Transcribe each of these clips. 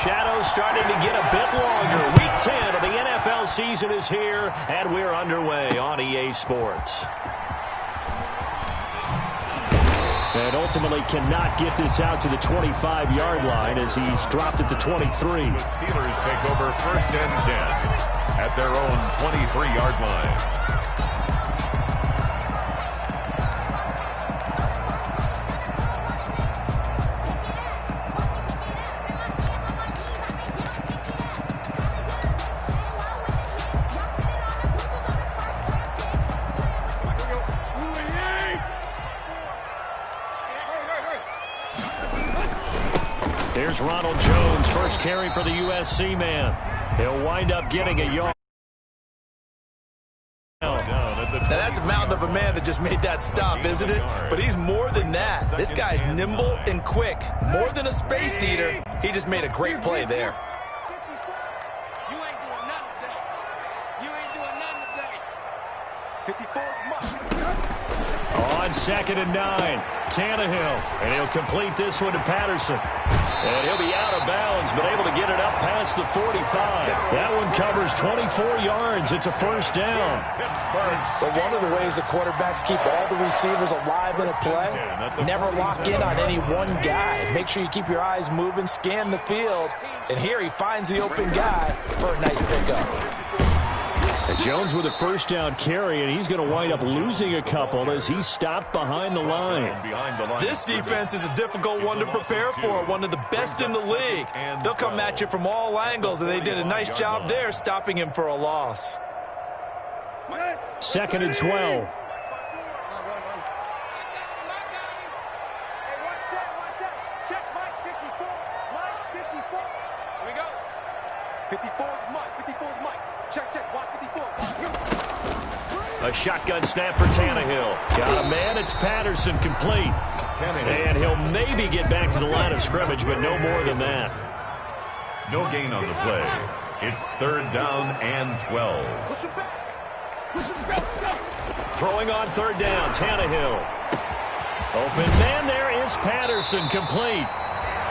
shadows starting to get a bit longer. Week 10 of the NFL season is here, and we're underway on EA Sports. And ultimately cannot get this out to the 25-yard line as he's dropped it to 23. The Steelers take over 1st and 10 at their own 23-yard line. Here's Ronald Jones, first carry for the USC man. He'll wind up getting a yard. Now that's a mountain of a man that just made that stop, isn't it? But he's more than that. This guy's nimble and quick. More than a space eater. He just made a great play there. You ain't doing nothing today. You ain't doing nothing today. 54 On 2nd and 9, Tannehill. And he'll complete this one to Patterson. And he'll be out of bounds, but able to get it up past the 45. That one covers 24 yards. It's a first down. But one of the ways the quarterbacks keep all the receivers alive in a play, never lock in on any one guy. Make sure you keep your eyes moving, scan the field. And here he finds the open guy for a nice pickup. And Jones with a first down carry, and he's going to wind up losing a couple as he's stopped behind the line. This defense is a difficult one to prepare for, one of the best in the league. They'll come at you from all angles, and they did a nice job there stopping him for a loss. 2nd and 12. Check Mike 54. Mike 54. Here we go. 54 is Mike. 54 is Mike. Check. Watch 54. A shotgun snap for Tannehill. Got a man. It's Patterson complete. And he'll maybe get back to the line of scrimmage, but no more than that. No gain on the play. It's 3rd down and 12. Push him back. Push him back. Throwing on 3rd down, Tannehill. Open man, there is Patterson complete.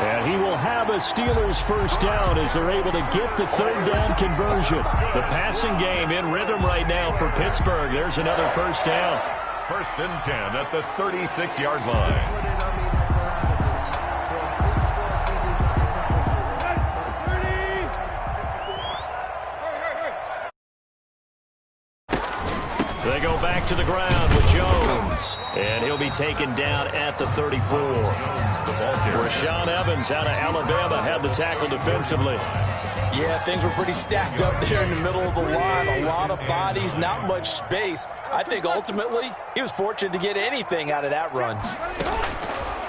And he will have a Steelers first down as they're able to get the 3rd down conversion. The passing game in rhythm right now for Pittsburgh. There's another first down. 1st and 10 at the 36-yard line. They go back to the ground with Jones. And he'll be taken down at the 34. Rashaan Evans out of Alabama had the tackle defensively. Yeah, things were pretty stacked up there in the middle of the line. A lot of bodies, not much space. I think ultimately he was fortunate to get anything out of that run.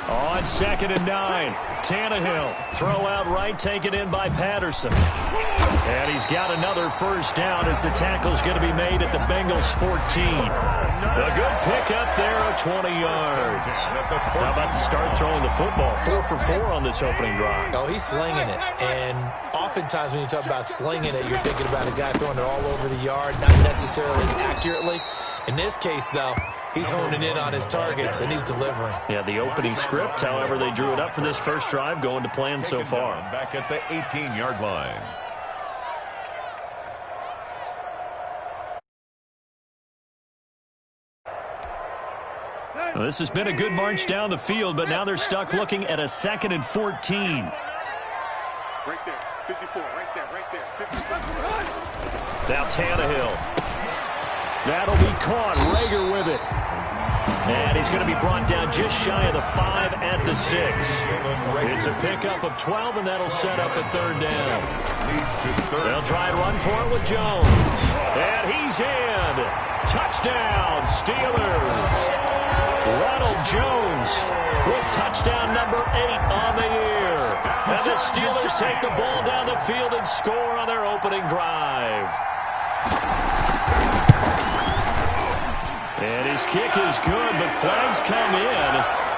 On 2nd and 9, Tannehill. Throw out right, taken in by Patterson. And he's got another first down as the tackle's going to be made at the Bengals 14. A good pickup there of 20 yards. How about to start throwing the football? 4 for 4 on this opening drive. Oh, he's slinging it. And oftentimes when you talk about slinging it, you're thinking about a guy throwing it all over the yard, not necessarily accurately. In this case, though, he's honing in on his targets, and he's delivering. Yeah, the opening script, however, they drew it up for this first drive, going to plan so far. Back at the 18-yard line. Well, this has been a good march down the field, but now they're stuck looking at a 2nd and 14. Right there. 54. Right there. 54. Now Tannehill. That'll be caught. Rager with it. And he's going to be brought down just shy of the 5 at the 6. It's a pickup of 12, and that'll set up a 3rd down. They'll try and run for it with Jones. And he's in. Touchdown, Steelers. Ronald Jones with touchdown number 8 on the year. And the Steelers take the ball down the field and score on their opening drive. And his kick is good, but flags come in.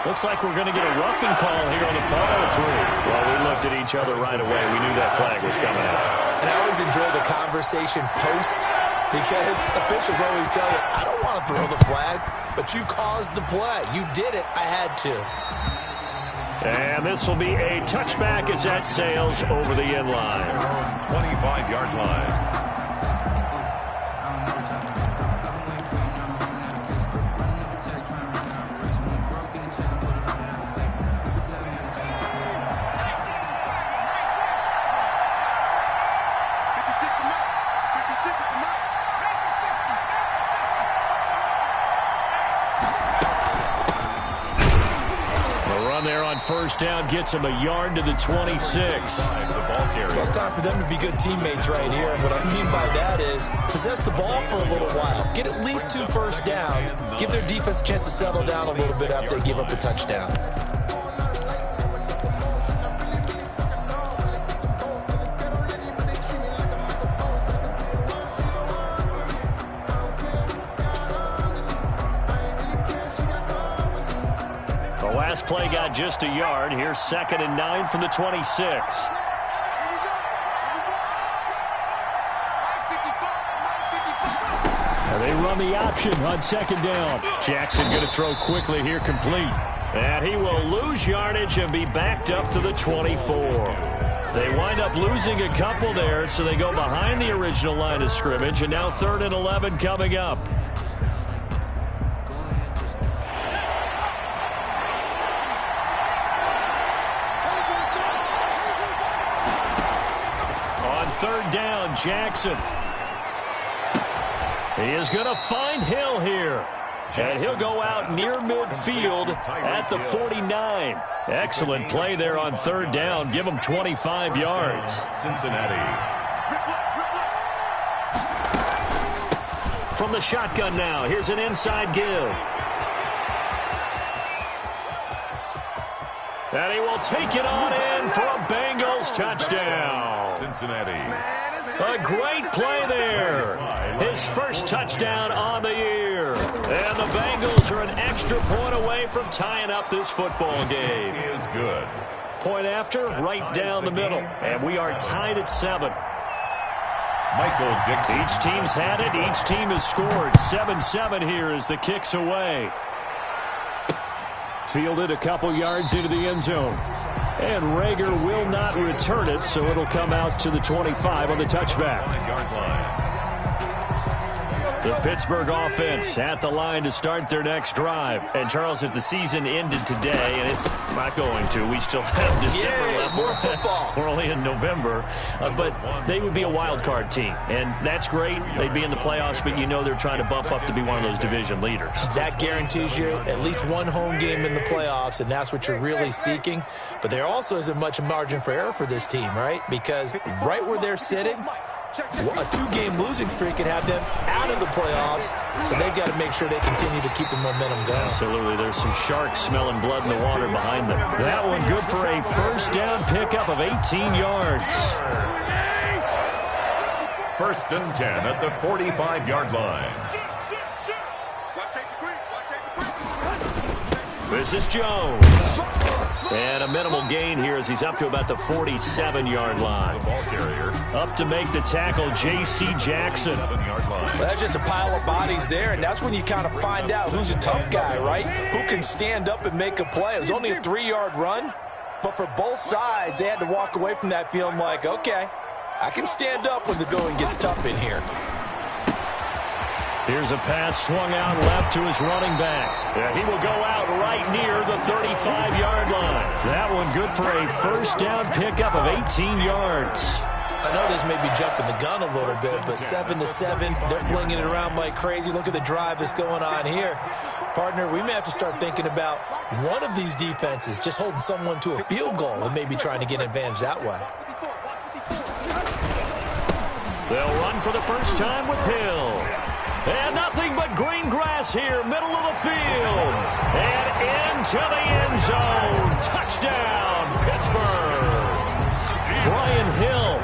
Looks like we're going to get a roughing call here on the follow-through. Well, we looked at each other right away. We knew that flag was coming out. And I always enjoy the conversation post because officials always tell you, I don't want to throw the flag, but you caused the play. You did it. I had to. And this will be a touchback as that sails over the end line. 25-yard line. First down gets him a yard to the 26. Well, it's time for them to be good teammates right here. And what I mean by that is possess the ball for a little while. Get at least 2 first downs. Give their defense a chance to settle down a little bit after they give up a touchdown. Last play got just a yard. Here's 2nd and 9 from the 26. And they run the option on 2nd down. Jackson going to throw quickly here, complete. And he will lose yardage and be backed up to the 24. They wind up losing a couple there, so they go behind the original line of scrimmage. And now 3rd and 11 coming up. Third down, Jackson. He is going to find Hill here. And he'll go out near midfield at the 49. Excellent play there on 3rd down. Give him 25 yards. Cincinnati. From the shotgun now, here's an inside give. And he will take it on in for a Bengals touchdown. Cincinnati. A great play there. His first touchdown on the year. And the Bengals are an extra point away from tying up this football game. He is good. Point after, right down the middle. And we are tied at 7. Michael Dixon. Each team's had it. Each team has scored. 7-7 here as the kick's away. Fielded a couple yards into the end zone. And Rager will not return it, so it'll come out to the 25 on the touchback. The Pittsburgh offense at the line to start their next drive. And, Charles, if the season ended today, and it's not going to, we still have December left. More football. We're only in November. But they would be a wild card team. And that's great. They'd be in the playoffs, but you know they're trying to bump up to be one of those division leaders. That guarantees you at least one home game in the playoffs, and that's what you're really seeking. But there also isn't much margin for error for this team, right? Because right where they're sitting, a 2-game losing streak could have them out of the playoffs, so they've got to make sure they continue to keep the momentum going. Absolutely. There's some sharks smelling blood in the water behind them. That one good for a first down pickup of 18 yards. 1st and 10 at the 45-yard line. This is Jones. And a minimal gain here as he's up to about the 47-yard line. Ball carrier. Up to make the tackle, J.C. Jackson. 7-yard line. Well, that's just a pile of bodies there, and that's when you kind of find out who's a tough guy, right? Who can stand up and make a play. It was only a 3-yard run, but for both sides, they had to walk away from that feeling like, okay, I can stand up when the going gets tough in here. Here's a pass swung out left to his running back. And he will go out right near the 35-yard line. That one good for a first down pickup of 18 yards. I know this may be jumping the gun a little bit, but 7-7, they're flinging it around like crazy. Look at the drive that's going on here. Partner, we may have to start thinking about one of these defenses just holding someone to a field goal and maybe trying to get an advantage that way. They'll run for the first time with Hill. And nothing but green grass here, middle of the field. And into the end zone. Touchdown, Pittsburgh. Brian Hill,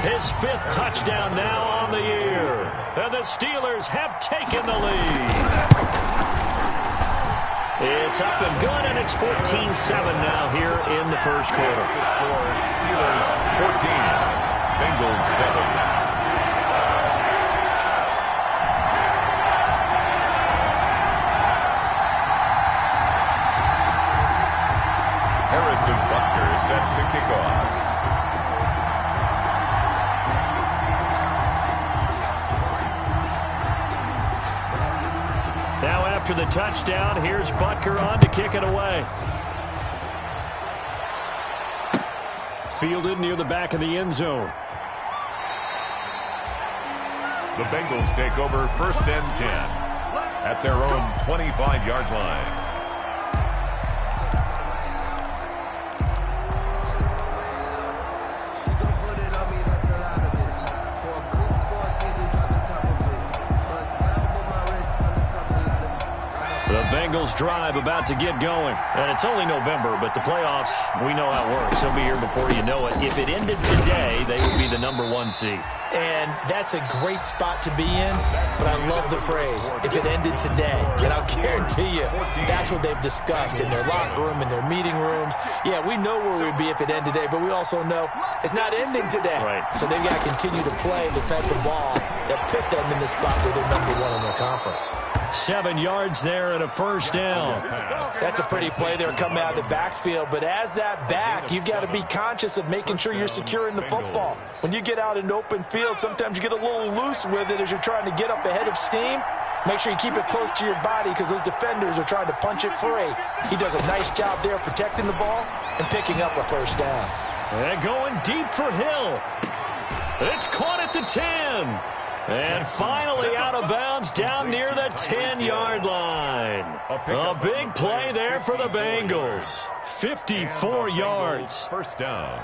his 5th touchdown now on the year. And the Steelers have taken the lead. It's up and good, and it's 14-7 now here in the first quarter. Steelers 14, Bengals 7. set to kick off. Now after the touchdown, here's Butker on to kick it away. Fielded near the back of the end zone. The Bengals take over 1st and 10 at their own 25-yard line. The Bengals drive about to get going. And it's only November, but the playoffs, we know how it works. They'll be here before you know it. If it ended today, they would be the #1 seed. And that's a great spot to be in, but I love the phrase, if it ended today. And I'll guarantee you, that's what they've discussed in their locker room, in their meeting rooms. Yeah, we know where we'd be if it ended today, but we also know it's not ending today. Right. So they've got to continue to play the type of ball that put them in the spot where they're #1 in their conference. 7 yards there and a 1st down. That's a pretty play there coming out of the backfield, but as that back, you've got to be conscious of making sure you're securing the football. When you get out in open field, sometimes you get a little loose with it as you're trying to get up ahead of steam. Make sure you keep it close to your body because those defenders are trying to punch it free. He does a nice job there protecting the ball and picking up a 1st down. And going deep for Hill. It's caught at the 10. And finally out of bounds down near the 10-yard line. A big play there for the Bengals. 54 yards. 1st down.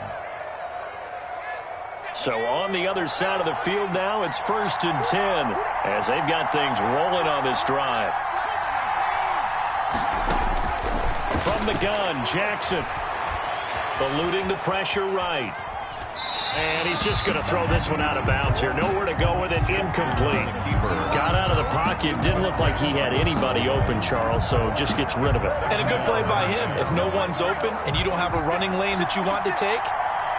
So on the other side of the field now, it's 1st and 10 as they've got things rolling on this drive. From the gun, Jackson eluding the pressure right. And he's just going to throw this one out of bounds here. Nowhere to go with it. Incomplete. Got out of the pocket. Didn't look like he had anybody open, Charles, so just gets rid of it. And a good play by him. If no one's open and you don't have a running lane that you want to take,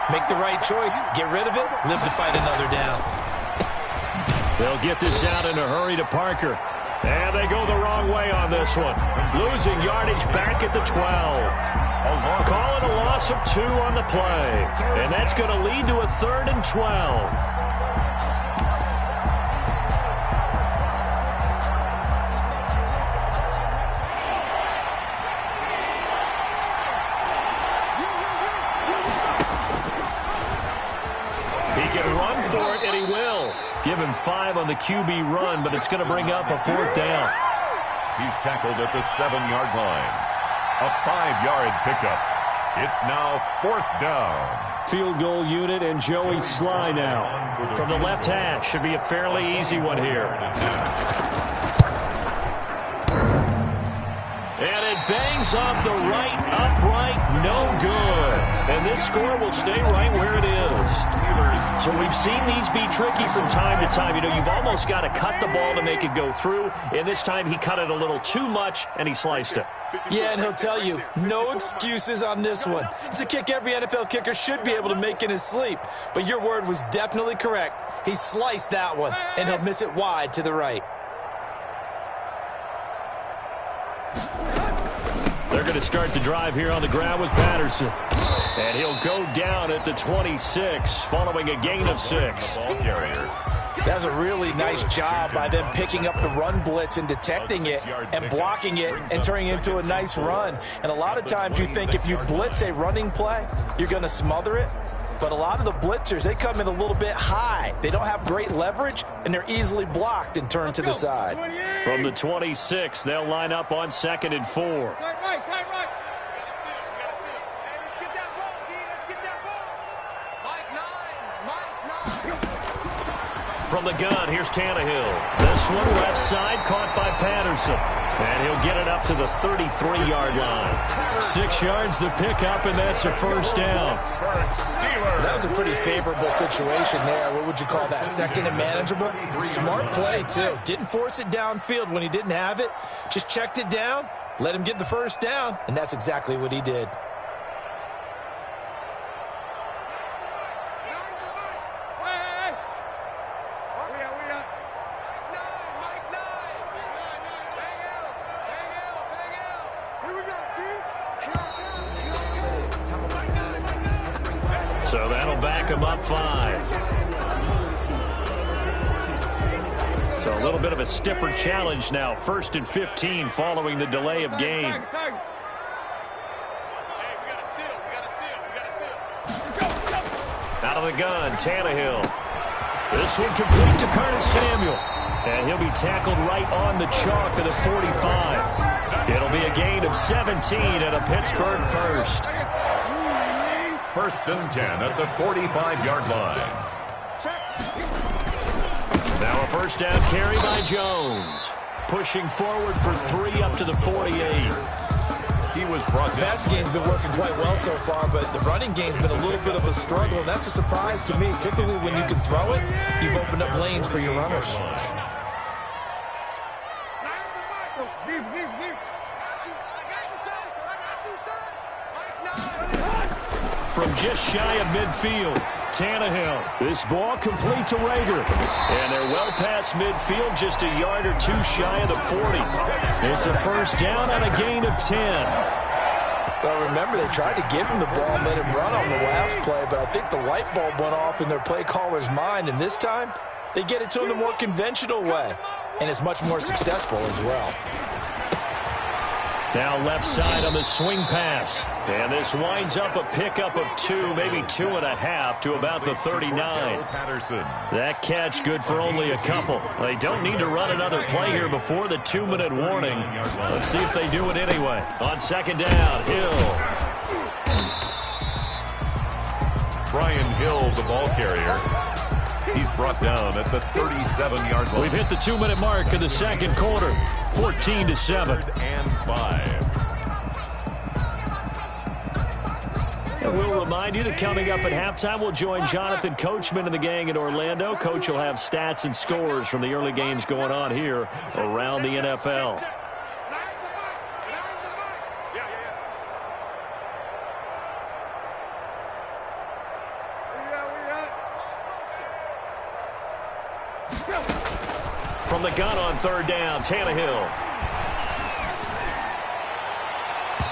make the right choice. Get rid of it. Live to fight another down. They'll get this out in a hurry to Parker. And they go the wrong way on this one. Losing yardage back at the 12. Calling a loss of 2 on the play. And that's going to lead to a 3rd and 12. He can run for it, and he will. Give him 5 on the QB run, but it's going to bring up a 4th down. He's tackled at the 7-yard line. A 5-yard pickup. It's now 4th down. Field goal unit and Joey Sly now. From the left hash. Should be a fairly easy one here. And it bangs off the right upright. No good. And this score will stay right where it is. So we've seen these be tricky from time to time. You know, you've almost got to cut the ball to make it go through. And this time he cut it a little too much, and he sliced it. Yeah, and he'll tell you, no excuses on this one. It's a kick every NFL kicker should be able to make in his sleep. But your word was definitely correct. He sliced that one, and he'll miss it wide to the right. They're going to start the drive here on the ground with Patterson. And he'll go down at the 26 following a gain of 6. That's a really nice job by them picking up the run blitz and detecting it and blocking it and turning it into a nice run. And a lot of times you think if you blitz a running play, you're going to smother it. But a lot of the blitzers, they come in a little bit high. They don't have great leverage, and they're easily blocked and turned to the side. From the 26, they'll line up on 2nd and 4. Right. From the gun, here's Tannehill. This one left side caught by Patterson. And he'll get it up to the 33-yard line. 6 yards the pickup, and that's a 1st down. That was a pretty favorable situation there. What would you call that? 2nd and manageable? Smart play, too. Didn't force it downfield when he didn't have it. Just checked it down, let him get the 1st down, and that's exactly what he did. So that'll back him up 5. So a little bit of a stiffer challenge now. 1st and 15 following the delay of game. Out of the gun, Tannehill. This one complete to Curtis Samuel. And he'll be tackled right on the chalk of the 45. It'll be a gain of 17 and a Pittsburgh first. 1st and 10 at the 45-yard line. Now a first down carry by Jones. Pushing forward for 3 up to the 48. He was brought down. The passing game's been working quite well so far, but the running game's been a little bit of a struggle, and that's a surprise to me. Typically, when you can throw it, you've opened up lanes for your runners. From just shy of midfield, Tannehill. This ball complete to Rager. And they're well past midfield, just a yard or 2 shy of the 40. It's a first down on a gain of 10. Well, remember, they tried to give him the ball and let him run on the last play, but I think the light bulb went off in their play caller's mind, and this time, they get it to him the more conventional way, and it's much more successful as well. Now left side on the swing pass. And this winds up a pickup of 2, maybe 2.5 to about the 39. That catch good for only a couple. They don't need to run another play here before the 2-minute warning. Let's see if they do it anyway. On 2nd down, Hill. Brian Hill, the ball carrier. He's brought down at the 37-yard line. We've hit the 2-minute mark of the 2nd quarter. 14-7. 3rd and 5. And we'll remind you that coming up at halftime, we'll join Jonathan Coachman and the gang in Orlando. Coach will have stats and scores from the early games going on here around the NFL. From the gun on 3rd down, Tannehill.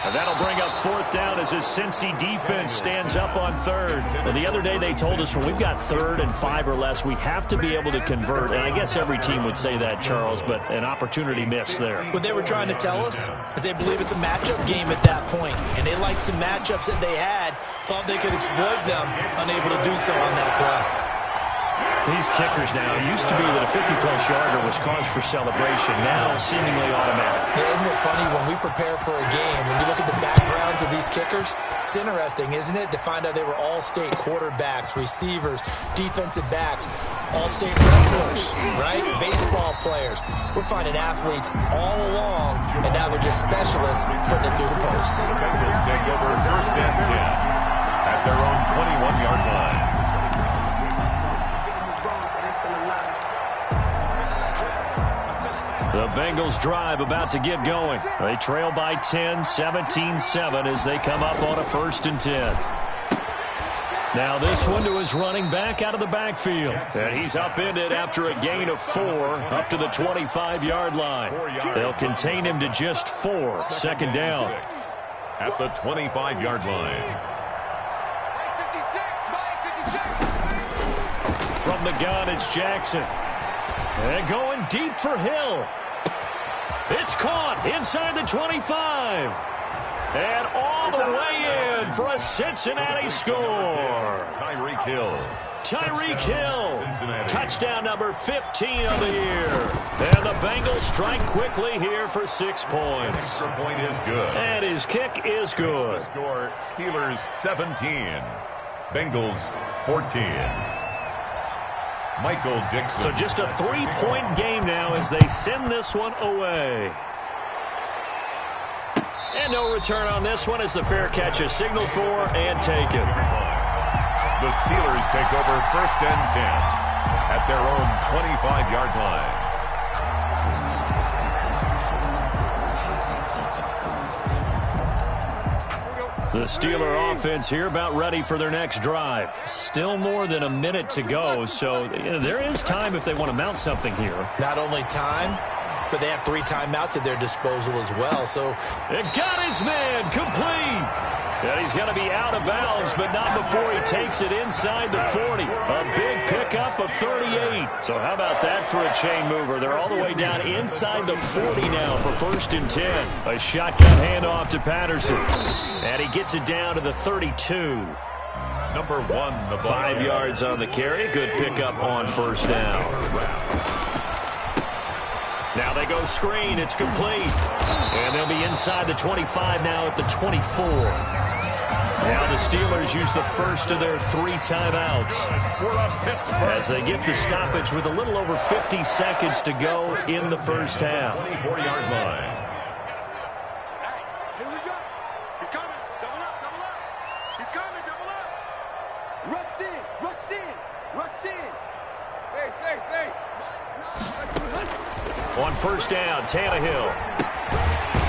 And that'll bring up 4th down as his Cincy defense stands up on 3rd. Well, the other day they told us when we've got 3rd and 5 or less, we have to be able to convert. And I guess every team would say that, Charles, but an opportunity missed there. What they were trying to tell us is they believe it's a matchup game at that point. And they liked some matchups that they had, thought they could exploit them, unable to do so on that play. These kickers now, it used to be that a 50-plus yarder was cause for celebration. Now, seemingly automatic. Yeah, isn't it funny when we prepare for a game, when you look at the backgrounds of these kickers, it's interesting, isn't it, to find out they were all-state quarterbacks, receivers, defensive backs, all-state wrestlers, right? Baseball players. We're finding athletes all along, and now they're just specialists putting it through the posts. The Bengals take over 1st and 10 at their own 21-yard line. The Bengals drive about to get going. They trail by 10, 17-7 as they come up on a 1st and 10. Now this one to his running back out of the backfield. And he's upended after a gain of 4 up to the 25-yard line. They'll contain him to just 4. 2nd down. At the 25-yard line. From the gun, it's Jackson. And going deep for Hill. It's caught inside the 25. And all the way in for a Cincinnati score. Tyreek Hill. Tyreek Hill. Touchdown number 15 of the year. And the Bengals strike quickly here for 6 points. Extra point is good. And his kick is good. Score, Steelers 17. Bengals 14. Michael Dixon. So just a 3-point game now as they send this one away. And no return on this one as the fair catch is signaled for and taken. The Steelers take over 1st and 10 at their own 25-yard line. The Steeler offense here about ready for their next drive. Still more than a minute to go, so there is time if they want to mount something here. Not only time, but they have 3 timeouts at their disposal as well. So it got his man complete. And he's going to be out of bounds, but not before he takes it inside the 40. A big pickup of 38. So how about that for a chain mover? They're all the way down inside the 40 now for 1st and 10. A shotgun handoff to Patterson. And he gets it down to the 32. Number 1, the 5 yards on the carry. Good pickup on 1st down. Now they go screen. It's complete. And they'll be inside the 25 now at the 24. Now the Steelers use the first of their 3 timeouts as they get the stoppage with a little over 50 seconds to go in the first half. 24-yard line. Here we go. He's coming. Double up, double up. He's coming, double up. Rush in, rush in, rush in. Hey. On 1st down, Tannehill.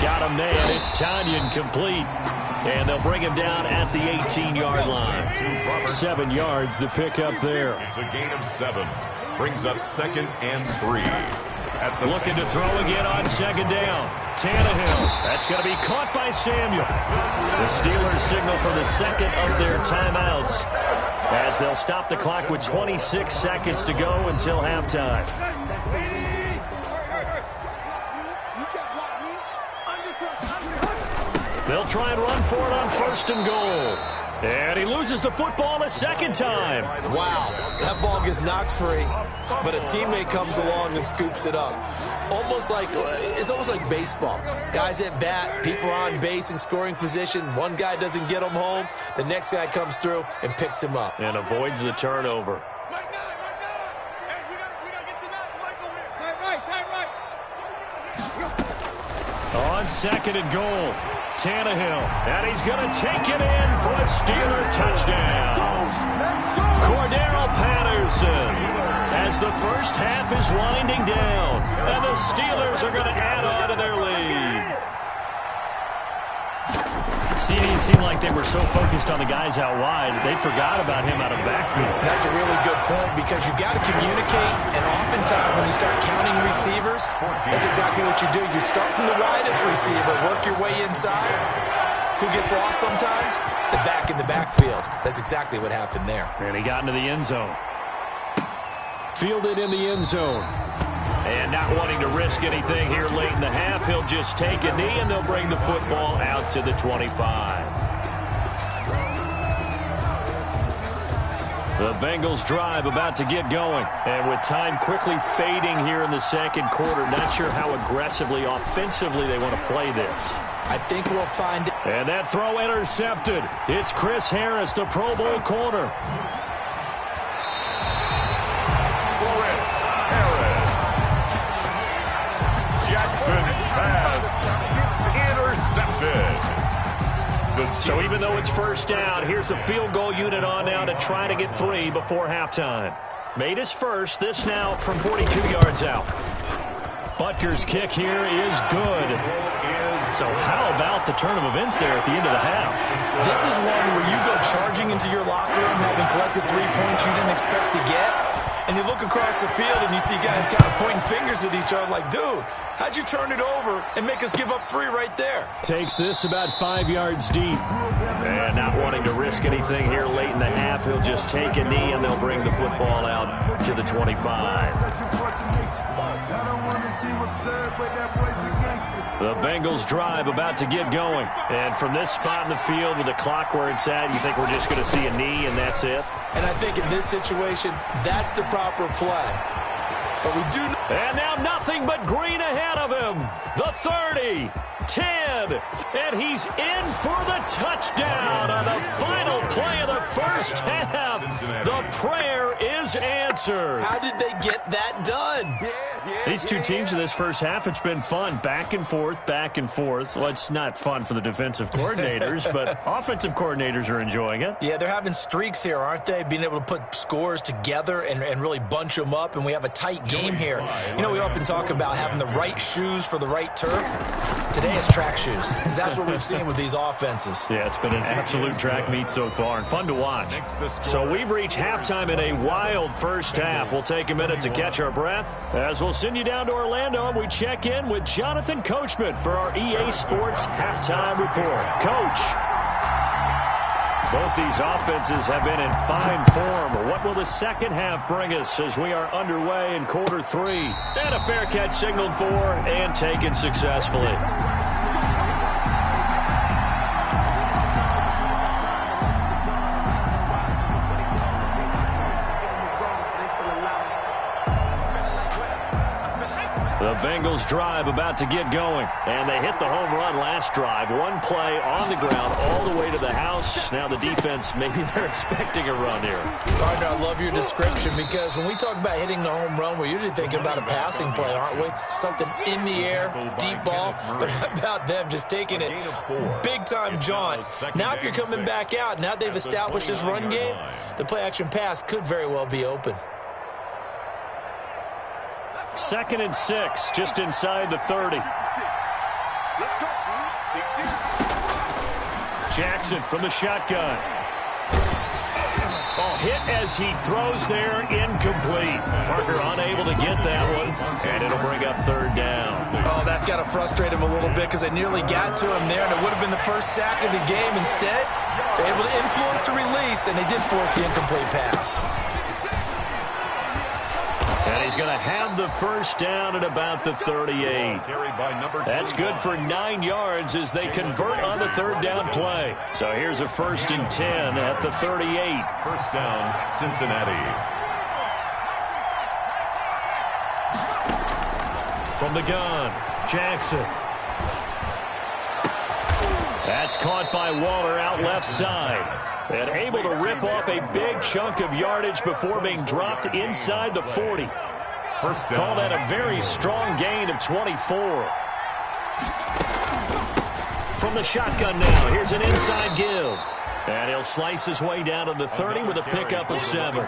Got him there. It's Tanyan complete. And they'll bring him down at the 18-yard line. 7 yards the pickup there. It's a gain of 7. Brings up 2nd and 3. Looking to throw again on 2nd down. Tannehill. That's going to be caught by Samuel. The Steelers signal for the 2nd of their timeouts as they'll stop the clock with 26 seconds to go until halftime. They'll try and run for it on 1st and goal. And he loses the football a 2nd time. wow, that ball gets knocked free, but a teammate comes along and scoops it up. It's almost like baseball. Guys at bat, people are on base in scoring position. One guy doesn't get him home. The next guy comes through and picks him up. And avoids the turnover. On 2nd and goal, Tannehill, and he's going to take it in for a Steeler touchdown. Cordero Patterson, as the first half is winding down, and the Steelers are going to add on to their lead. See, it didn't seem like they were so focused on the guys out wide, they forgot about him out of backfield. That's a really good point because you've got to communicate, and oftentimes when you start counting receivers, that's exactly what you do. You start from the widest receiver, work your way inside. Who gets lost sometimes? The back in the backfield. That's exactly what happened there. And he got into the end zone. Fielded in the end zone. And not wanting to risk anything here late in the half, he'll just take a knee, and they'll bring the football out to the 25. The Bengals drive about to get going. And with time quickly fading here in the 2nd quarter, not sure how aggressively, offensively they want to play this. I think we'll find it. And that throw intercepted. It's Chris Harris, the Pro Bowl corner. So even though it's 1st down, here's the field goal unit on now to try to get 3 before halftime. Made his first, this now from 42 yards out. Butker's kick here is good. So how about the turn of events there at the end of the half? This is one where you go charging into your locker room having collected 3 points you didn't expect to get. And you look across the field and you see guys kind of pointing fingers at each other like, dude, how'd you turn it over and make us give up 3 right there? Takes this about 5 yards deep. And not wanting to risk anything here late in the half, he'll just take a knee and they'll bring the football out to the 25. The Bengals drive about to get going. And from this spot in the field with the clock where it's at, you think we're just going to see a knee and that's it? And I think in this situation, that's the proper play. But we do... And now nothing but green ahead of him. The 30, 10, and he's in for the touchdown on the final play of the first half. The prayer is answered. How did they get that done? These two teams in this first half, it's been fun. Back and forth, back and forth. Well, it's not fun for the defensive coordinators, but offensive coordinators are enjoying it. Yeah, they're having streaks here, aren't they? Being able to put scores together and really bunch them up, and we have a tight game here. You know, we often talk about having the right shoes for the right turf. Today it's track shoes. That's what we've seen with these offenses. Yeah, it's been an absolute track meet so far and fun to watch. So we've reached halftime in a wild first half. We'll take a minute to catch our breath as we'll send you down to Orlando, and we check in with Jonathan Coachman for our EA Sports Halftime Report. Coach, both these offenses have been in fine form. What will the second half bring us as we are underway in quarter 3? And a fair catch signaled for and taken successfully. The Bengals drive about to get going, and they hit the home run last drive. One play on the ground all the way to the house. Now the defense, maybe they're expecting a run here. Partner, I love your description because when we talk about hitting the home run, we're usually thinking about a passing play, aren't we? Something in the air, deep ball. But how about them just taking it big-time jaunt? Now if you're coming back out, now they've established this run game, the play-action pass could very well be open. 2nd and 6, just inside the 30. Jackson from the shotgun. Oh, hit as he throws there, incomplete. Parker unable to get that one, and it'll bring up 3rd down. Oh, that's got to frustrate him a little bit because they nearly got to him there, and it would have been the first sack of the game. Instead, they're able to influence the release, and they did force the incomplete pass. And he's going to have the first down at about the 38. That's good for 9 yards as they convert on the 3rd down play. So here's a 1st and 10 at the 38. First down, Cincinnati. From the gun, Jackson. That's caught by Waller out left side. And able to rip off a big chunk of yardage before being dropped inside the 40. First down. Call that a very strong gain of 24. From the shotgun now, here's an inside give. And he'll slice his way down to the 30 with a pickup of 7.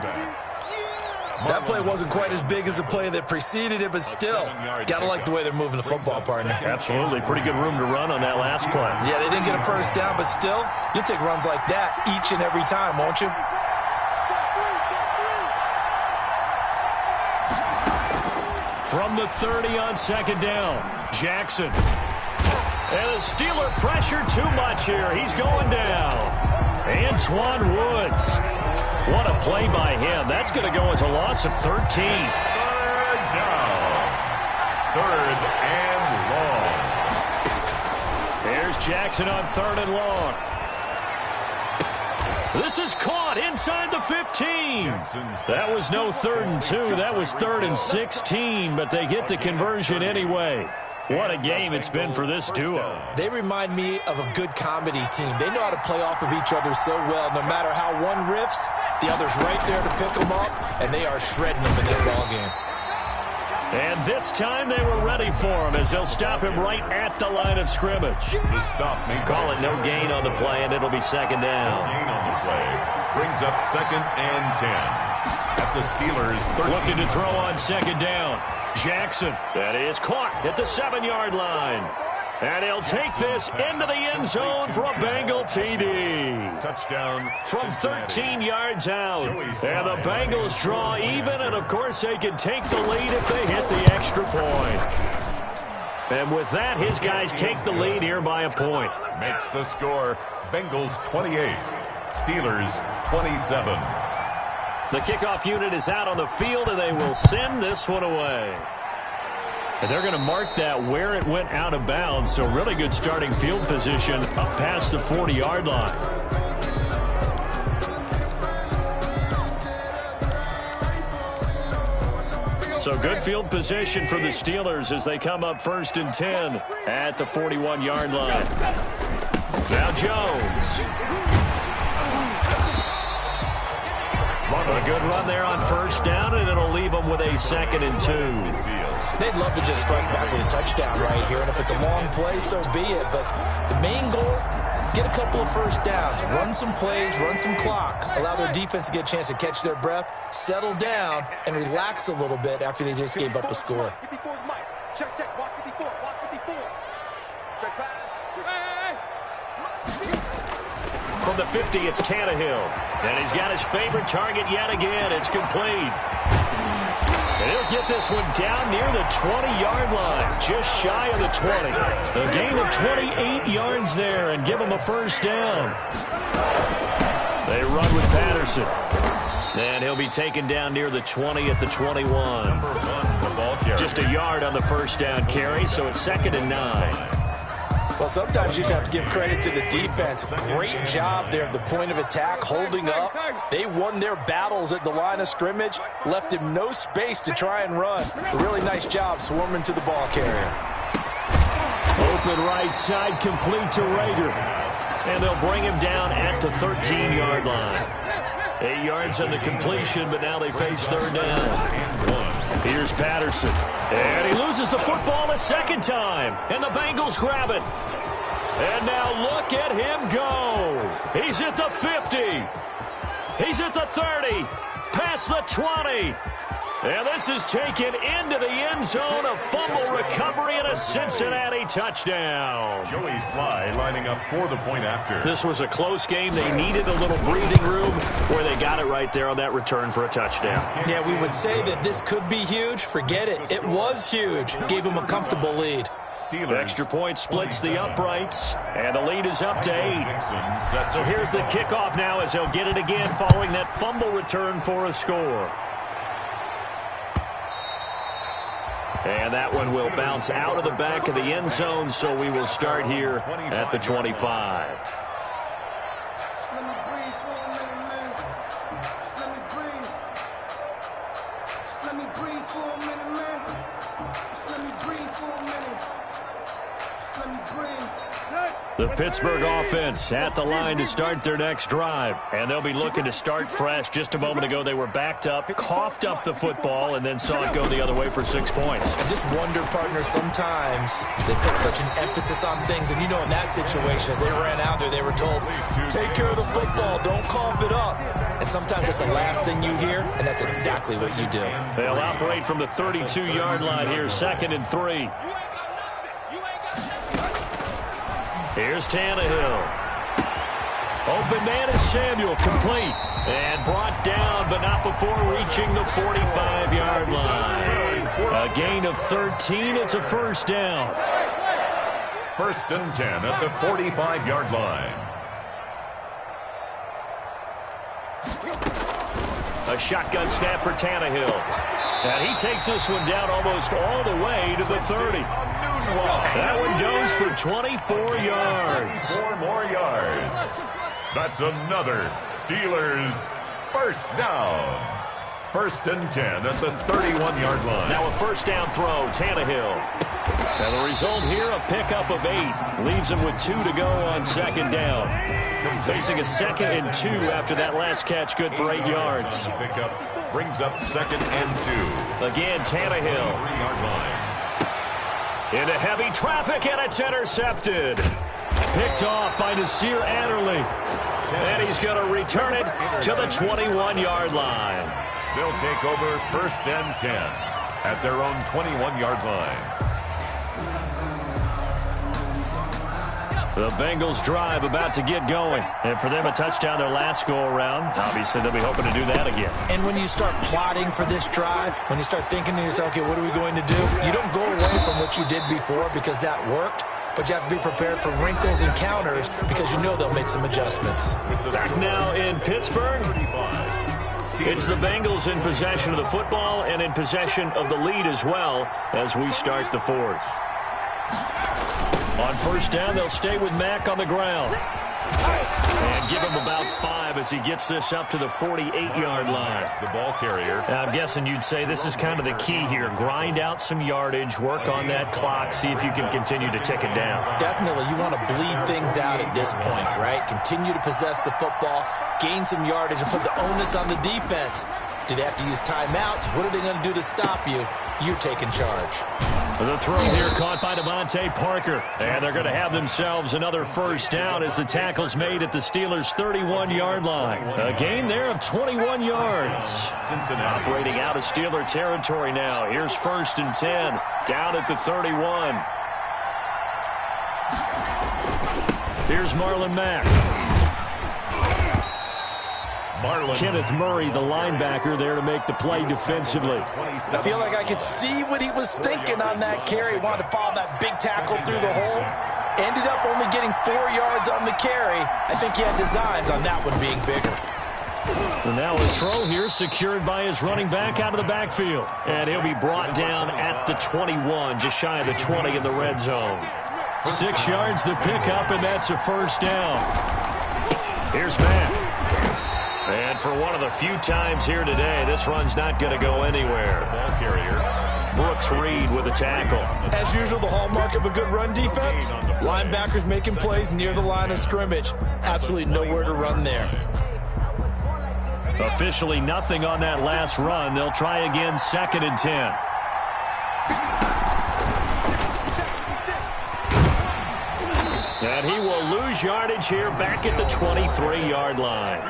That play wasn't quite as big as the play that preceded it, but still, got to like the way they're moving the football, partner. Absolutely. Pretty good room to run on that last play. Yeah, they didn't get a first down, but still, you'll take runs like that each and every time, won't you? From the 30 on 2nd down, Jackson. And the Steeler pressure too much here. He's going down. Antoine Woods. What a play by him. That's going to go as a loss of 13. 3rd down. 3rd and long. There's Jackson on 3rd and long. This is caught inside the 15. That was no 3rd and 2. That was 3rd and 16, but they get the conversion anyway. What a game it's been for this duo. They remind me of a good comedy team. They know how to play off of each other so well. No matter how one riffs, the other's right there to pick them up, and they are shredding them in this ballgame. And this time they were ready for him as they'll stop him right at the line of scrimmage. The stop may call it no gain on the play, and it'll be 2nd down. No gain on the play. Brings up 2nd and 10. At the Steelers' 13. Looking to throw on 2nd down. Jackson. That is caught at the 7-yard line. And he'll take this into the end zone for a Bengal TD. Touchdown from 13 yards out. And the Bengals draw even, and of course they can take the lead if they hit the extra point. And with that, his guys take the lead here by a point. Makes the score Bengals 28, Steelers 27. The kickoff unit is out on the field, and they will send this one away. And they're going to mark that where it went out of bounds, so really good starting field position up past the 40-yard line. So good field position for the Steelers as they come up 1st and 10 at the 41-yard line. Now Jones. A good run there on 1st down, and it'll leave them with a 2nd and 2. They'd love to just strike back with a touchdown right here, and if it's a long play, so be it. But the main goal, get a couple of first downs, run some plays, run some clock, allow their defense to get a chance to catch their breath, settle down, and relax a little bit after they just gave up a score. 54 is Mike. Check, check. Watch 54. Watch 54. Check pass. From the 50, it's Tannehill. And he's got his favorite target yet again. It's complete. And he'll get this one down near the 20-yard line, just shy of the 20. A gain of 28 yards there and give him a first down. They run with Patterson. And he'll be taken down near the 20 at the 21. Just a yard on the first down carry, so it's 2nd and 9. Well, sometimes you just have to give credit to the defense. Great job there at the point of attack, holding up. They won their battles at the line of scrimmage, left him no space to try and run. A really nice job swarming to the ball carrier. Open right side, complete to Rager. And they'll bring him down at the 13-yard line. 8 yards on the completion, but now they face 3rd down. Here's Patterson. And he loses the football a second time. And the Bengals grab it. And now look at him go. He's at the 50. He's at the 30. Past the 20. And this is taken into the end zone. A fumble recovery and a Cincinnati touchdown. Joey Sly lining up for the point after. This was a close game. They needed a little breathing room where they got it right there on that return for a touchdown. Yeah, we would say that this could be huge. Forget it. It was huge. Gave him a comfortable lead. Steelers. Extra point splits the uprights, and the lead is up to 8. So here's the kickoff now as they'll get it again following that fumble return for a score. And that one will bounce out of the back of the end zone, so we will start here at the 25. The Pittsburgh offense at the line to start their next drive. And they'll be looking to start fresh. Just a moment ago, they were backed up, coughed up the football, and then saw it go the other way for 6 points. I just wonder, partner, sometimes they put such an emphasis on things. And, you know, in that situation, as they ran out there, they were told, take care of the football, don't cough it up. And sometimes that's the last thing you hear, and that's exactly what you do. They'll operate from the 32-yard line here, 2nd and 3. Here's Tannehill. Open man is Samuel, complete. And brought down, but not before reaching the 45-yard line. A gain of 13. It's a first down. 1st and 10 at the 45-yard line. A shotgun snap for Tannehill. And he takes this one down almost all the way to the 30. That one goes for 24 yards. 4 more yards. That's another Steelers first down. 1st and 10 at the 31-yard line. Now a first down throw, Tannehill. And the result here, a pickup of 8. Leaves him with 2 to go on 2nd down. Facing a 2nd and 2 after that last catch, good for 8 yards. Pickup brings up 2nd and 2. Again, Tannehill. 3-yard line. Into heavy traffic, and it's intercepted. Picked off by Nasir Adderley. And he's going to return it to the 21-yard line. They'll take over 1st and 10 at their own 21-yard line. The Bengals drive about to get going. And for them, a touchdown their last go-around. Obviously, they'll be hoping to do that again. And when you start plotting for this drive, when you start thinking to yourself, okay, what are we going to do? You don't go away from what you did before because that worked. But you have to be prepared for wrinkles and counters because you know they'll make some adjustments. Back now in Pittsburgh. It's the Bengals in possession of the football and in possession of the lead as well as we start the 4th. On first down, they'll stay with Mack on the ground. And give him about 5 as he gets this up to the 48-yard line. The ball carrier. I'm guessing you'd say this is kind of the key here. Grind out some yardage, work on that clock, see if you can continue to tick it down. Definitely. You want to bleed things out at this point, right? Continue to possess the football, gain some yardage, and put the onus on the defense. Do they have to use timeouts? What are they going to do to stop you? You're taking charge. The throw here caught by Devontae Parker. And they're going to have themselves another first down as the tackle's made at the Steelers' 31-yard line. A gain there of 21 yards. Cincinnati operating out of Steeler territory now. Here's 1st and 10. Down at the 31. Here's Marlon Mack. Kenneth Murray, the linebacker, there to make the play defensively. I feel like I could see what he was thinking on that carry. Wanted to follow that big tackle through the hole. Ended up only getting 4 yards on the carry. I think he had designs on that one being bigger. And now a throw here secured by his running back out of the backfield. And he'll be brought down at the 21, just shy of the 20 in the red zone. 6 yards the pickup, and that's a first down. Here's Matt. And for one of the few times here today, this run's not going to go anywhere. Ball carrier. Brooks Reed with a tackle. As usual, the hallmark of a good run defense, linebackers making plays near the line of scrimmage. Absolutely nowhere to run there. Officially nothing on that last run. They'll try again, 2nd and 10. And he will lose yardage here back at the 23-yard line.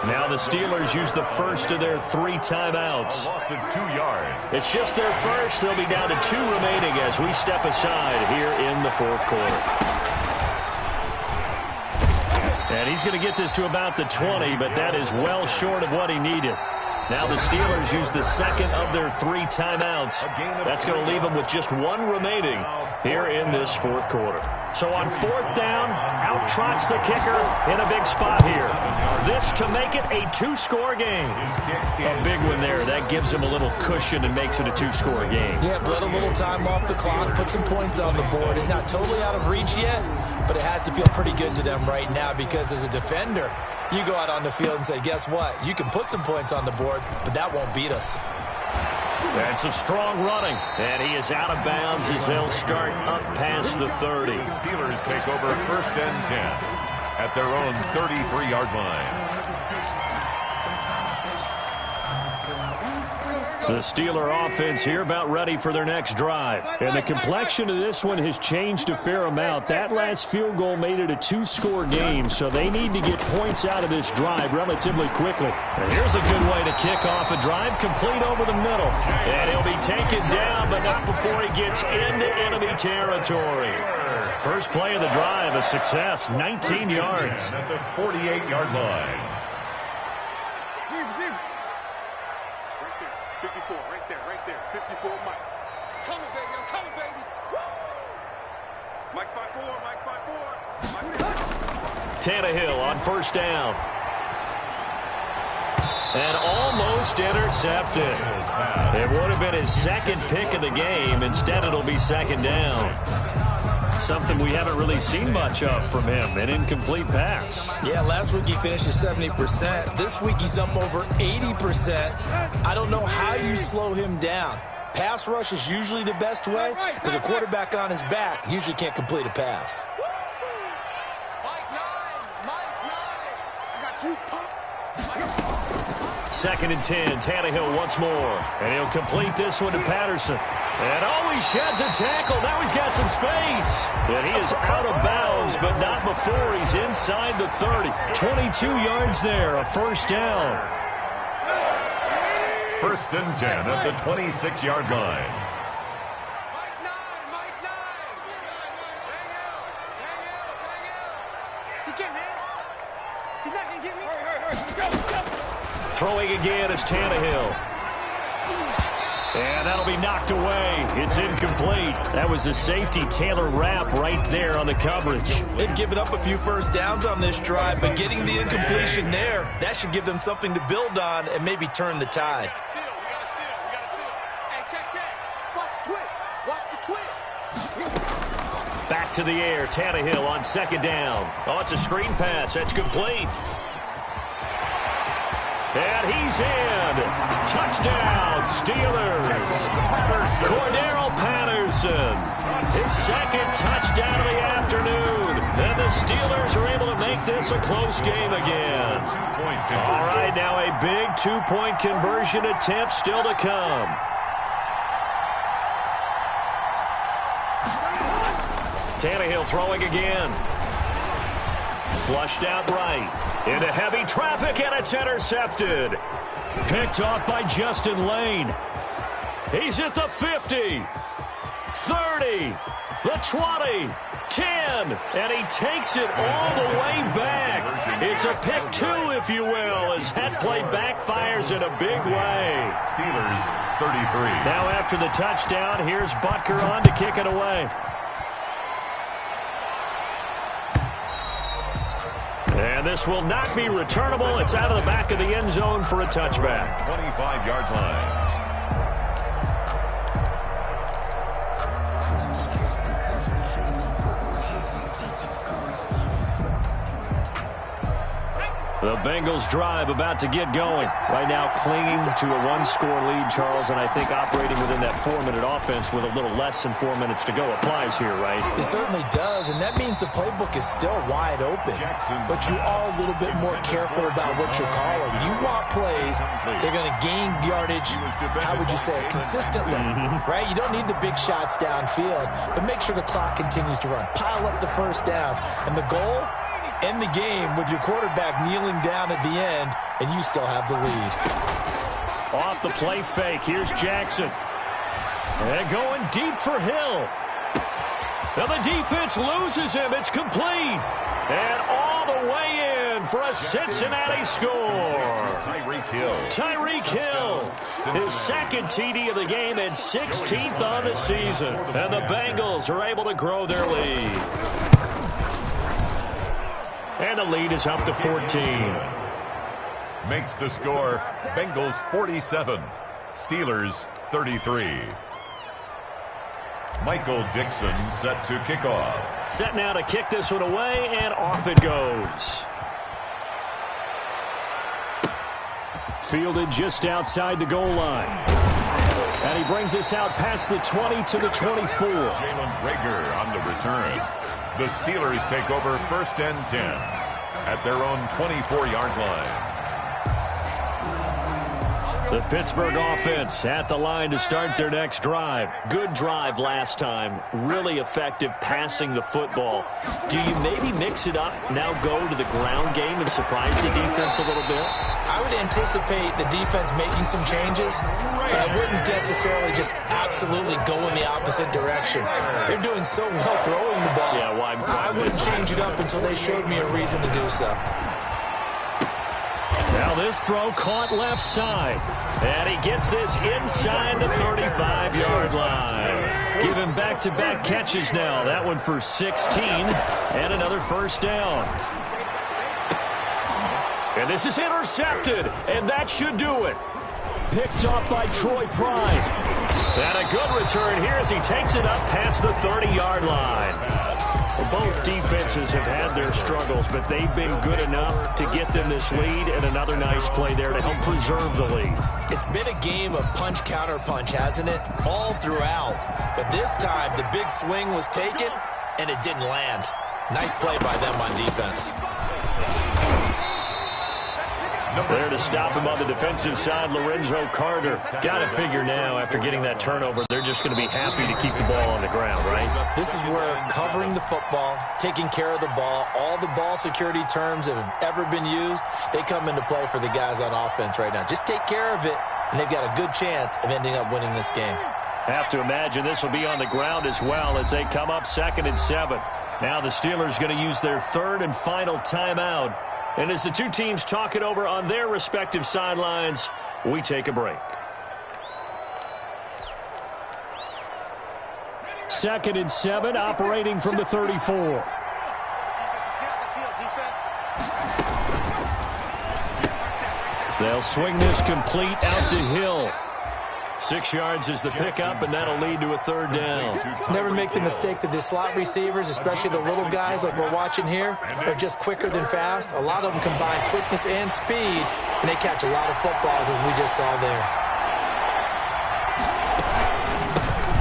Now the Steelers use the first of their 3 timeouts. A loss of 2 yards. It's just their first. They'll be down to 2 remaining as we step aside here in the 4th quarter. And he's going to get this to about the 20, but that is well short of what he needed. Now the Steelers use the second of their 3 timeouts. That's going to leave them with just 1 remaining here in this 4th quarter. So on 4th down, out trots the kicker in a big spot here. This to make it a 2-score game. A big one there. That gives him a little cushion and makes it a 2-score game. Yeah, let a little time off the clock, put some points on the board. It's not totally out of reach yet, but it has to feel pretty good to them right now because as a defender, you go out on the field and say, guess what? You can put some points on the board, but that won't beat us. And some strong running. And he is out of bounds as they'll start up past the 30. The Steelers take over 1st and 10 at their own 33-yard line. The Steeler offense here about ready for their next drive. And the complexion of this one has changed a fair amount. That last field goal made it a 2-score game, so they need to get points out of this drive relatively quickly. And here's a good way to kick off a drive, complete over the middle. And he'll be taken down, but not before he gets into enemy territory. First play of the drive, a success, 19 yards. At the 48-yard line. 54, right there. 54, Mike. Coming, baby, I'm coming, baby. Woo! Mike 5-4. Tannehill on 1st down. And almost intercepted. It would have been his 2nd pick of the game. Instead, it'll be 2nd down. Something we haven't really seen much of from him, an incomplete pass. Yeah, last week he finished at 70%. This week he's up over 80%. I don't know how you slow him down. Pass rush is usually the best way because a quarterback on his back usually can't complete a pass. Mike 9, I got you pumped. 2nd and 10, Tannehill once more. And he'll complete this one to Patterson. And oh, he sheds a tackle. Now he's got some space. And he is out of bounds, but not before he's inside the 30. 22 yards there, a 1st down. 1st and 10 at the 26-yard line. Mike 9. He can't hit. He's not going to get me. Go. Throwing again is Tannehill. And that'll be knocked away. It's incomplete. That was a safety Taylor Rapp right there on the coverage. They've given up a few 1st downs on this drive, but getting the incompletion there, that should give them something to build on and maybe turn the tide. We got to seal. Hey, check. Watch the twist. Back to the air. Tannehill on 2nd down. Oh, it's a screen pass. That's complete. And he's in. Touchdown, Steelers. Cordero Patterson. His 2nd touchdown of the afternoon. And the Steelers are able to make this a close game again. All right, now a big 2-point conversion attempt still to come. Tannehill throwing again. Flushed out right. Into heavy traffic, and it's intercepted. Picked off by Justin Lane. He's at the 50, 30, the 20, 10, and he takes it all the way back. It's a pick 2, if you will, as that play backfires in a big way. Steelers 33. Now after the touchdown, here's Butker on to kick it away. And this will not be returnable. It's out of the back of the end zone for a touchback. 25-yard line. The Bengals drive about to get going. Right now clinging to a one-score lead, Charles, and I think operating within that 4-minute offense with a little less than 4 minutes to go applies here, right? It certainly does, and that means the playbook is still wide open. But you are a little bit more careful about what you're calling. You want plays, they're going to gain yardage, how would you say it, consistently, right? You don't need the big shots downfield, but make sure the clock continues to run. Pile up the first downs, and the goal? End the game with your quarterback kneeling down at the end, and you still have the lead. Off the play fake, here's Jackson. And going deep for Hill. Now the defense loses him. It's complete. And all the way in for a Cincinnati score. Tyreek Hill. His second TD of the game and 16th on the season. And the Bengals are able to grow their lead. And the lead is up to 14. Makes the score Bengals 47, Steelers 33. Michael Dixon set to kick off. Set now to kick this one away, and off it goes. Fielded just outside the goal line. And he brings us out past the 20 to the 24. Jalen Reagor on the return. The Steelers take over 1st and 10 at their own 24-yard line. The Pittsburgh offense at the line to start their next drive. Good drive last time. Really effective passing the football. Do you maybe mix it up, now go to the ground game and surprise the defense a little bit? I would anticipate the defense making some changes, but I wouldn't necessarily just absolutely go in the opposite direction. They're doing so well throwing the ball. Yeah, why I wouldn't change it up until they showed me a reason to do so. Now this throw caught left side. And he gets this inside the 35-yard line. Give him back-to-back catches now. That one for 16 and another first down. And this is intercepted, and that should do it. Picked off by Troy Pride. And a good return here as he takes it up past the 30-yard line. Both defenses have had their struggles, but they've been good enough to get them this lead, and another nice play there to help preserve the lead. It's been a game of punch-counter-punch, hasn't it? All throughout. But this time, the big swing was taken, and it didn't land. Nice play by them on defense. There to stop him on the defensive side, Lorenzo Carter. Got to figure now, after getting that turnover, they're just going to be happy to keep the ball on the ground, right? This is where covering the football, taking care of the ball, all the ball security terms that have ever been used, they come into play for the guys on offense right now. Just take care of it, and they've got a good chance of ending up winning this game. Have to imagine this will be on the ground as well as they come up 2nd and 7. Now the Steelers going to use their 3rd and final timeout. And as the two teams talk it over on their respective sidelines, we take a break. 2nd and 7, operating from the 34. They'll swing this complete out to Hill. 6 yards is the pickup, and that'll lead to a 3rd down. Never make the mistake that the slot receivers, especially the little guys like we're watching here, are just quicker than fast. A lot of them combine quickness and speed, and they catch a lot of footballs, as we just saw there.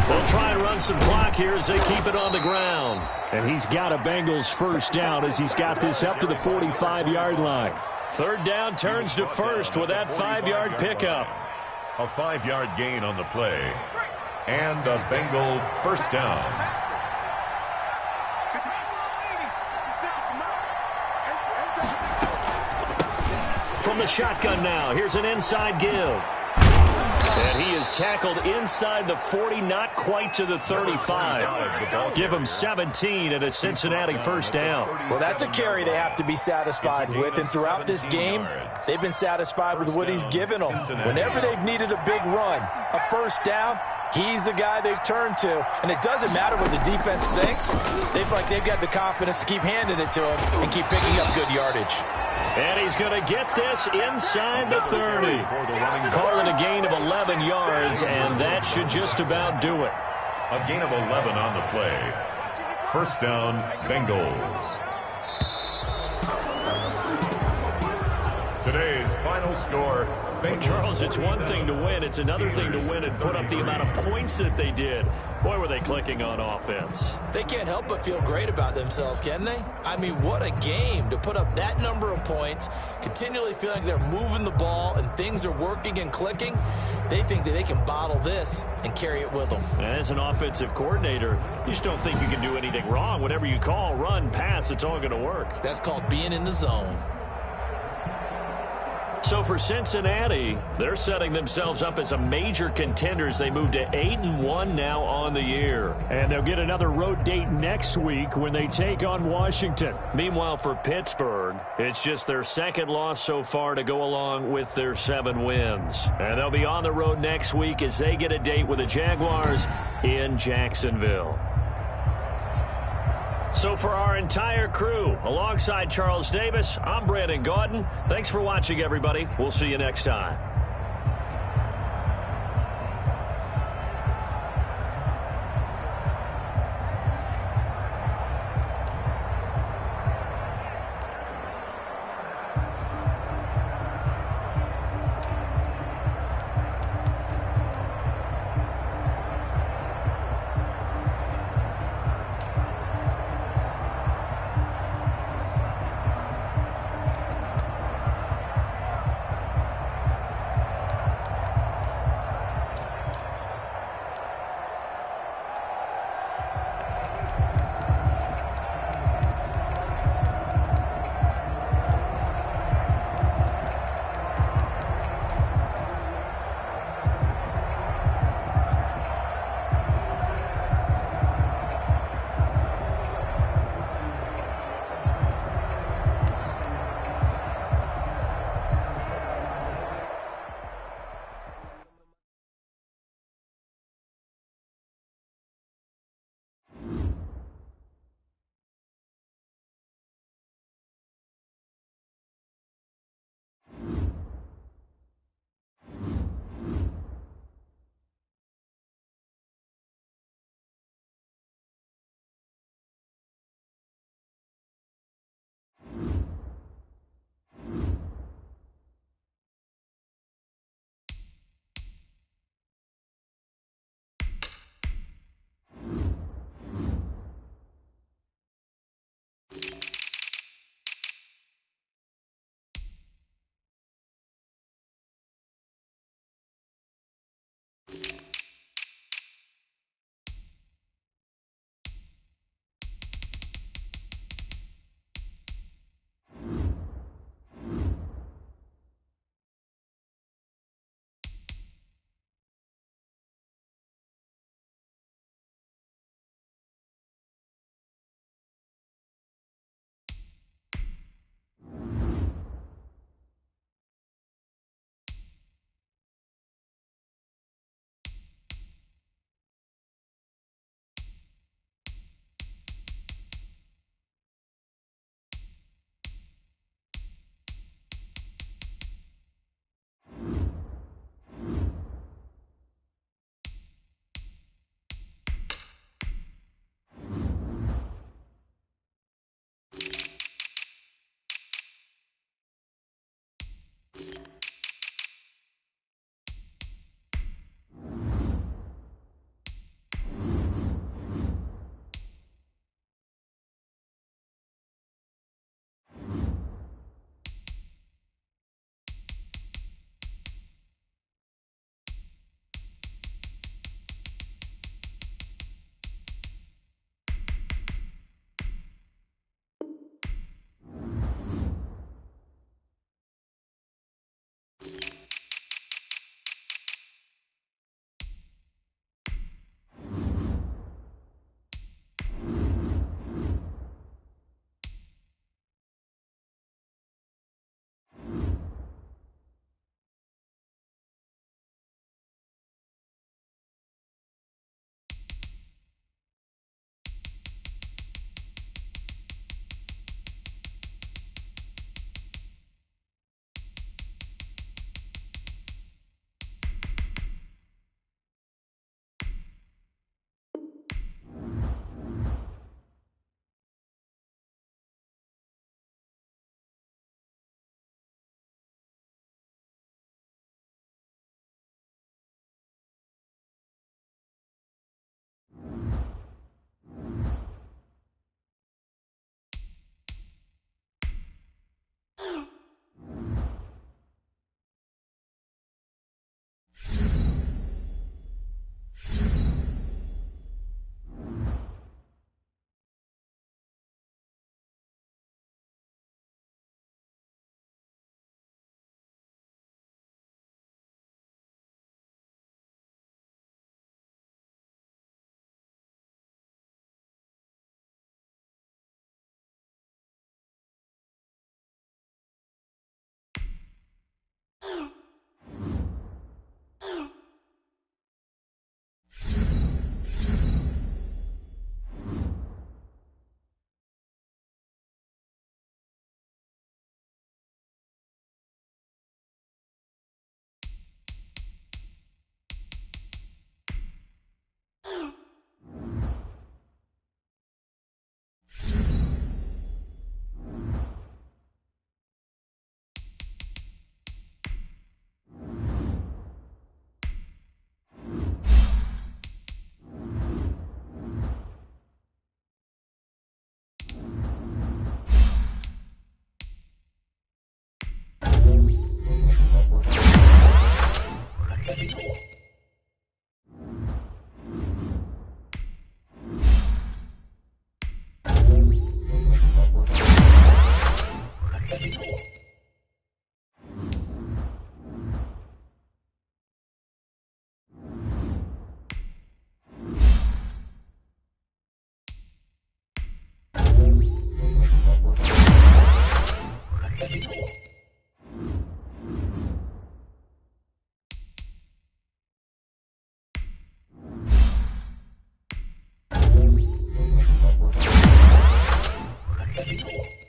They'll try and run some clock here as they keep it on the ground. And he's got a Bengals first down as he's got this up to the 45-yard line. 3rd down turns to 1st with that 5-yard pickup. A 5-yard gain on the play. And a Bengal first down. From the shotgun now, here's an inside give. And he is tackled inside the 40, not quite to the 35. Give him 17 and a Cincinnati first down. Well, that's a carry they have to be satisfied with, and throughout this game, they've been satisfied with what he's given them. Whenever they've needed a big run, a first down, he's the guy they've turned to. And it doesn't matter what the defense thinks. They've got the confidence to keep handing it to him and keep picking up good yardage. And he's going to get this inside the 30. Call it a gain of 11 yards, and that should just about do it. A gain of 11 on the play. First down, Bengals. Today's final score, Well, Charles, it's one thing to win. It's another thing to win and put up the amount of points that they did. Boy, were they clicking on offense. They can't help but feel great about themselves, can they? I mean, what a game to put up that number of points, continually feeling they're moving the ball and things are working and clicking. They think that they can bottle this and carry it with them. As an offensive coordinator, you just don't think you can do anything wrong. Whatever you call, run, pass, it's all going to work. That's called being in the zone. So for Cincinnati, they're setting themselves up as a major contender as they move to 8-1 now on the year. And they'll get another road date next week when they take on Washington. Meanwhile, for Pittsburgh, it's just their second loss so far to go along with their 7 wins. And they'll be on the road next week as they get a date with the Jaguars in Jacksonville. So for our entire crew, alongside Charles Davis, I'm Brandon Gaudin. Thanks for watching, everybody. We'll see you next time. Thank you.